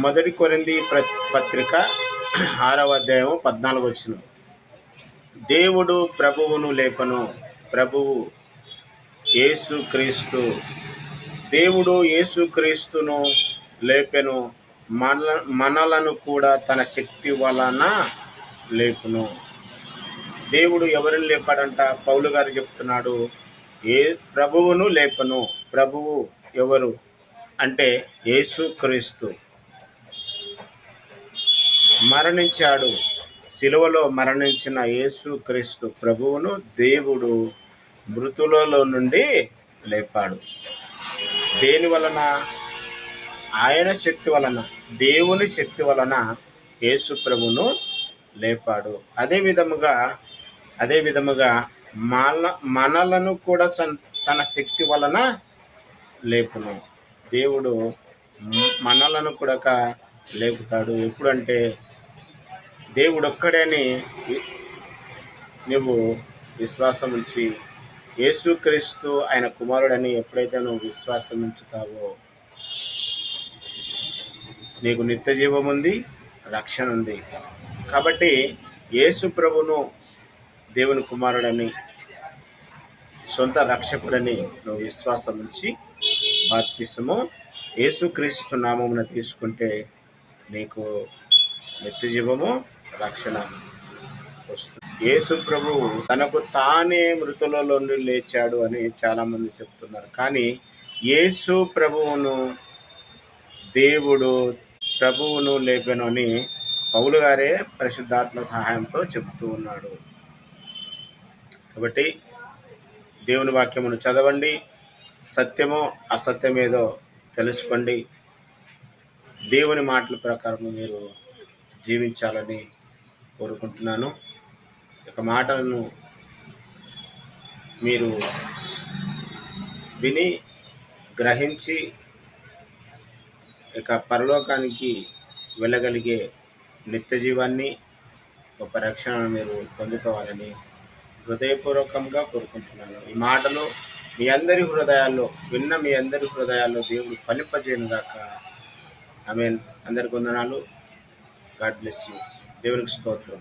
మొదటి కొరింథీ పత్రిక 6వ అధ్యాయం 14 వచనం. దేవుడు ప్రభువును లేపను. ప్రభువు యేసుక్రీస్తు. దేవుడు యేసుక్రీస్తును లేపెను. మనలను కూడా తన శక్తి వలన లేపును. దేవుడు ఎవరిని లేపాడంట? పౌలు గారు చెప్తున్నాడు, ప్రభువును లేపను. ప్రభువు ఎవరు అంటే యేసుక్రీస్తు. మరణించాడు. సిలువలో మరణించిన యేసుక్రీస్తు ప్రభువును దేవుడు మృతులలో నుండి లేపాడు. దేని వలన? ఆయన శక్తి వలన, దేవుని శక్తి వలన యేసు ప్రభువును లేపాడు. అదే విధముగా మనలను కూడా తన శక్తి వలన లేపును. దేవుడు మనలను కూడా లేపుతాడు. ఎప్పుడంటే దేవుడు ఒక్కడేని నువ్వు విశ్వాసం ఉంచి, యేసుక్రీస్తు ఆయన కుమారుడని ఎప్పుడైతే నువ్వు విశ్వాసం ఉంచుతావో నీకు నిత్య జీవం ఉంది, రక్షణ ఉంది. కాబట్టి యేసు ప్రభును దేవుని కుమారుడని, సొంత రక్షకుడని నువ్వు విశ్వాసం ఉంచి బాప్తిసము యేసుక్రీస్తు నామమున తీసుకుంటే నీకు నిత్య జీవము, రక్షణ వస్తుంది. యేసు ప్రభువు తనకు తానే మృతులలో నుండి లేచాడు అని చాలామంది చెప్తున్నారు. కానీ యేసు ప్రభువును దేవుడు ప్రభువును లేపెను అని పౌలు గారే పరిశుద్ధాత్మ సహాయంతో చెప్తూ ఉన్నాడు. కాబట్టి దేవుని వాక్యమును చదవండి, సత్యమో అసత్యమేదో తెలుసుకోండి. దేవుని మాటల ప్రకారం మీరు జీవించాలని కోరుకుంటున్నాను. ఒక మాటలను మీరు విని గ్రహించి ఇక పరలోకానికి వెళ్ళగలిగే నిత్య జీవాన్ని, గొప్ప రక్షణను మీరు పొందుకోవాలని హృదయపూర్వకంగా కోరుకుంటున్నాను. ఈ మాటలు మీ అందరి హృదయాల్లో దేవుడు ఫలింపజేయను గాక. ఆమేన్. అందరికీ వందనాలు. God bless you. దేవునికి స్తోత్రం.